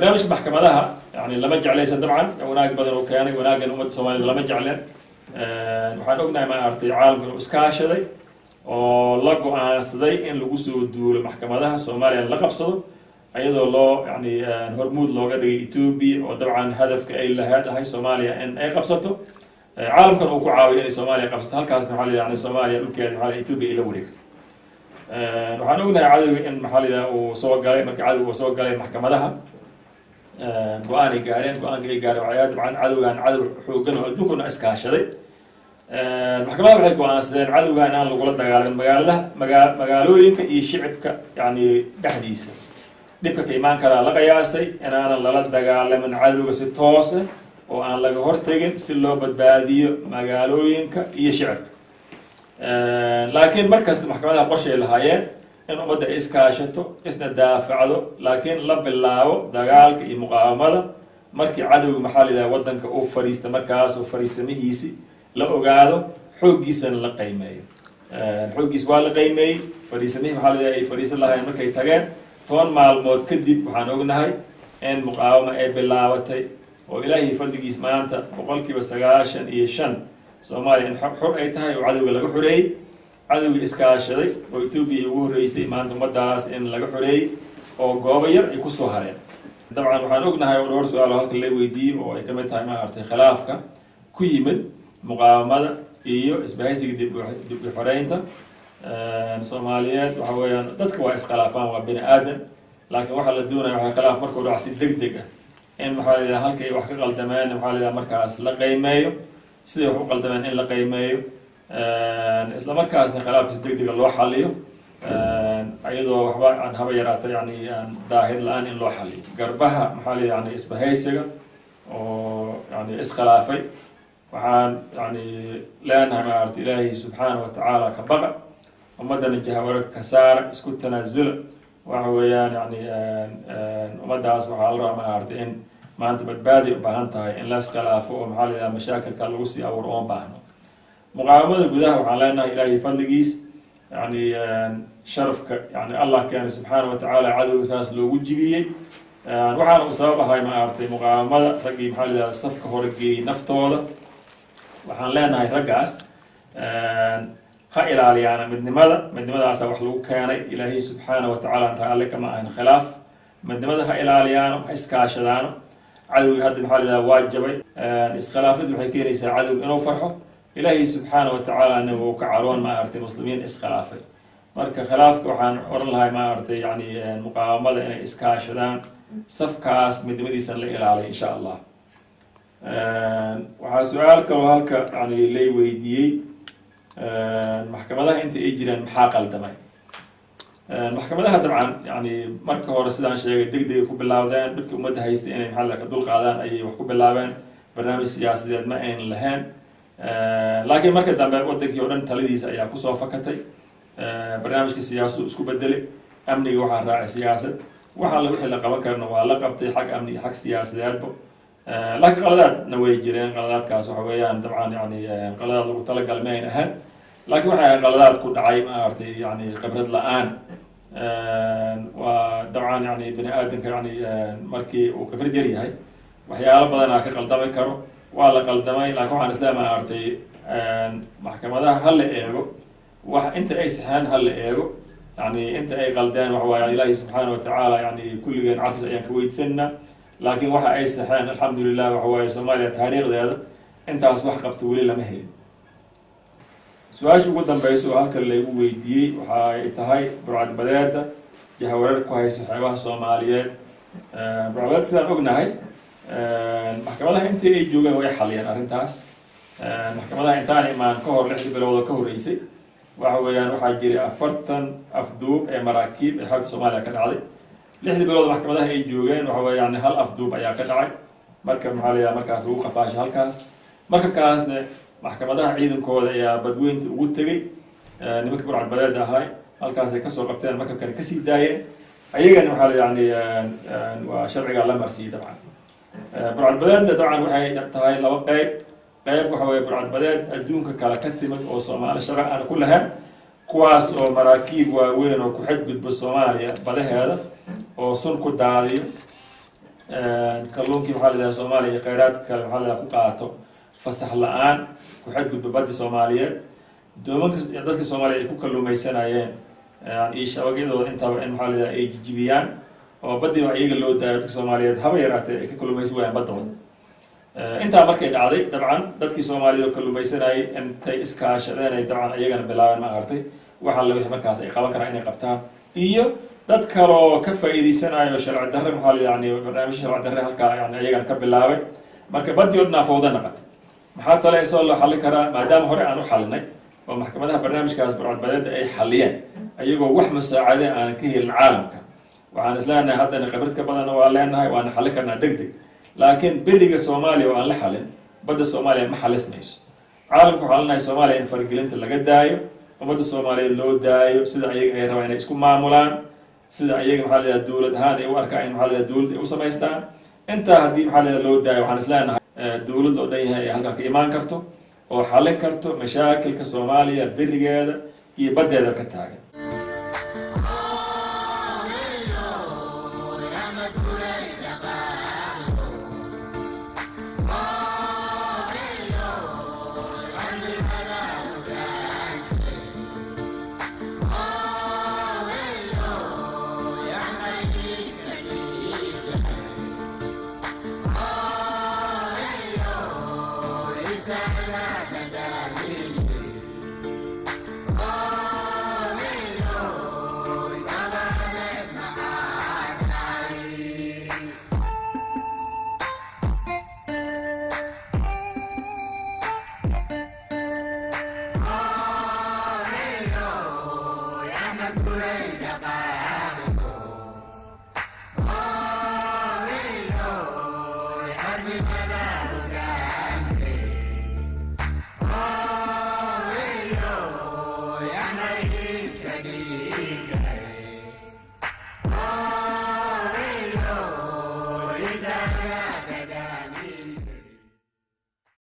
برنامج المحكمة لها يعني لما جعليس طبعا وناق بدن وكياني وناق الأمة الصومالية لما جعلين waxaan ognahay maartay caalamka iska hashaday oo la go'aansaday in lagu soo duulo maxkamadaha Soomaaliya la qabsado ayadoo loo yani hormuud looga dhigay Ethiopia oo dabcan hadafka ay lahayd Soomaaliya in ay qabsato caalamkan uu ku caawiyo in Soomaaliya qabsato halkaasna waxa la yiraahdaa Soomaaliya dhulkeeda waxa Ethiopia ila wareegto waxaan ognahay cadawga in maxalida uu soo galay markii cadawga uu soo galay maxkamadaha go'aan ay gaareen waxay dabcan cadawgan cadaw xoogan oo adduunka iska hashaday maxkamadaha waxay go'aansadeen cadawgan aan lagu la dagaalan magaalooyinka iyo shicibka yani dhaxdiisa dhibka ka imaan kara la qiyaasay in aan la dagaalamin cadawga si toos ah oo aan laga hortagin si loo badbaadiyo magaalooyinka iyo shicibka laakiin markasta maxkamadaha qorshe lahaayeen in ummadda iska hashato isna daafacdo laakiin la bilaabo dagaalka iyo muqaawamada markii cadawga maxalida wadanka uu fariista markaas oo fariisamihiisi la ogaado xoogiisana la qiimeeyo xoogiis waa la qiimeeyay fariisamihi maxalida ay fariisan lahaayeen markay tageen 10 maalmood kadib waxaan ognahay in muqaawama ay bilaabatay oo ilaahay fadligiis maanta 95% Soomaaliya in xor ay tahay oo cadawga laga xoreeyay cadawga iska hashaday oo Ethiopia ugu horeysay maanta ummadaas in laga xoreeyay oo goobo yar ay ku soo hareen dabcan waxaan ognahay oo dhowr su'aalo halka la weydiiyay oo ay kamid tahay maartay khilaafka ku yimid muqaawamada iyo isbahaysiga dib u xoreynta Soomaaliyeed waxa weeyaan dadka waa iskhilaafaan waa bini aadan laakiin waxa la doonayo waxa khilaaf markuu dhac si degdeg ah in maxalida halka ay wax ka qaldameen maxalida markaas la qiimeeyo sida wax u qaldameen in la qiimeeyo isla markaasna khilaafka si degdeg loo xaliyo ayadoo waxba aan haba yaraatay yani aan daahir la'aan in loo xaliyo garbaha maxalida yani isbahaysiga oo yani iskhilaafay waxaan yani leenahay maartay ilaahay subxaanahu wa ta'ala ka baqa ummadana jahawareed ka saar isku tanaazul waxa weeyaan yani ummadaas waxa la rabaa maartay in maanta badbaadi u baahan tahay in la iskhilaafo oo maxalida mashaakilka lagu sii abuuro oo baahno muqaawamada gudaha waxaan leenahay ilaahay fadligiis yani sharafka yani Allah keenay subxaanahu wa ta'ala cadawga saas loogu jibiyay waxaan u sabab ahay maartay muqaawamada ragii maxalida safka hore geeyay naftooda waxaan leenahay raggaas ha ilaaliyaan midnimadaas wax lagu keenay ilaahay subxaanahu wa ta'ala raalli kama aan khilaaf midnimada ha ilaaliyaan ha iskaashadaan cadawga hadda maxalida waajibay iskhilaafadu waxay keenaysaa cadawga inuu farxo ilaahay subxaanahu wa ta'ala inuu ka caroon ma artay muslimiin iskhilaafay marka khilaafka waxaan oran lahay ma artay yani muqaawamada inay iskaashadaan safkaas midnimadiisa la ilaaliyo insha Allah waxaa su'aal kale halka yani lay weydiiyay maxkamadaha inta ay jiraan maxaa qaldamay maxkamadaha dabcan yani marka hore sidaan sheegay degdeg ku bilaawdeen dadka ummadda haystay inay maxal ka dul qaadaan ayay wax ku bilaabeen barnaamij siyaasadeed ma ayn lahayn laakiin marka dambe wadankii oo dhan taladiisa ayaa ku soo fakatay barnaamijka siyaasaddu isku bedelay amniga waxaa raacay siyaasad waxa la wixii la qaban karna waa la qabtay xag amni xag siyaasadeedba laakiin qaladaadna way jireen qaladaadkaas waxa weeyaan dabcan yani qaladaad lagu talagalay ma ayn ahaan laakiin waxa qaladaad ku dhacay maartay yani khibrad la'aan waa dabcan yani bini aadanka yani markii uu khibrad yar yahay waxyaalo badan ka qaldamay karo waa la qaldamay laakiin waxaan islaam maartay maxkamadaha hal la eego wax inta ay saxaan hal la eego yani inta ay qaldeen waxa waa ilaahay subxaanahu wa ta'ala yani kulligeen cafis ayaan ka weydiisannaa laakiin waxa ay saxaan alxamdulillah waxa waaye Soomaaliya taariikhdeeda intaas wax qabto weli lama helin su-aasha ugu dambaysa oo halka lagu weydiiyay waxa ay tahay burcad badeeda jahawareer ku haysa xeebaha Soomaaliyeed burcad sidaan ognahay maxkamadaha intii ay joogeen way xaliyeen arrintaas maxkamadaha intaan imaan ka hor 6 bilood ka horeysay waxa weeyaan waxa jiray 40 afduub ee maraakiib ee xagga Soomaaliya ka dhacday 6 bilood maxkamadaha ay joogeen waxa weeyaan hal afduub ayaa ka dhacay marka maxalida markaas uu qafaashay halkaas marka kaasna maxkamadaha ciidankooda ayaa badweynta ugu tagay nimanka burcad badeed ahay halkaas ay ka soo qabteen marka kan ka sii daayeen ayagana waxa yani waa sharciga la marsiiyay dabcan burcad badeed dabcan waxay tahay laba qayb waxa weeye burcad badeed adduunka kala ka timid oo Soomaaliya shaqo aan ku lahayn kuwaas oo maraakiib waaweyn oo ku xadgudba Soomaaliya badaheeda oo sun ku daadiyo kalluunkii maxaa la Soomaaliya kheyraadka kale maxaa la qaato fasax la'aan ku xadgudba badda Soomaaliyeed doomanka dadka Soomaaliya ay ku kalluumaysanayeen iyo shabakadooda intaba in maxaa la ay jijibiyaan oo badii waa iyaga loo daayo dadka Soomaaliyeed haba yaraatee ay ka kalluumaysan waayaan baddooda intaa markay dhacday dabcan dadkii Soomaaliyeed oo kalluumaysanayay intay iskaashadeen ay dabcan iyagana bilaabeen ma aragtay waxa la wixii markaas ay qaban karaan inay qabtaan iyo dad kale oo ka faa'iideysanayo sharci darre maxaa la barnaamij sharci darre halkaa iyagana ka bilaabay marka badii oo dhaafooda noqotay maxaa tale soo loo xalin karaa maadaama hore aan u xalinay oo maxkamadaha barnaamijkaas burcadbadeeda ay xaliyeen ayagoo wax musaacade aan ka helin caalamka waxaan isleenahay haddana khibrad ka badan waa leenahay waana xalin karnaa degdeg laakiin beriga Soomaaliya oo aan la xalin badda Soomaaliya ma xalismayso caalamku waxaan leenahay Soomaaliya in faragelinta laga daayo ummadda Soomaaliyeed loo daayo sida ayaga ay rabaan inay isku maamulaan sida ayaga maxaa la dawlad ahaan ay u arkaan maxaa la dawlad ay u sameystaan inta haddii maxaa la loo daayo waxaan isleenahay dawlad oo dhan yahay halka ka imaan karto oo xalin karto mashaakilka Soomaaliya berigeeda iyo baddeeda ka taagan Happy